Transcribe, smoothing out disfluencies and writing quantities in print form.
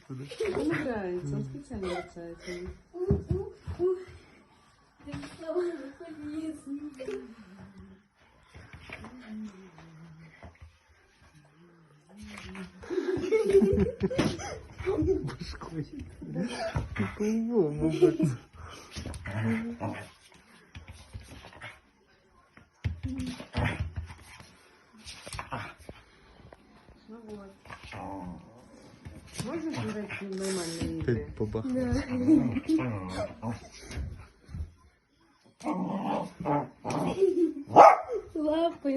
туда. Он играется, он специально бросается. Башкой. По-любому, блядь. Ну вот. Можно играть в нормальные игры? Опять бабах. Лапы.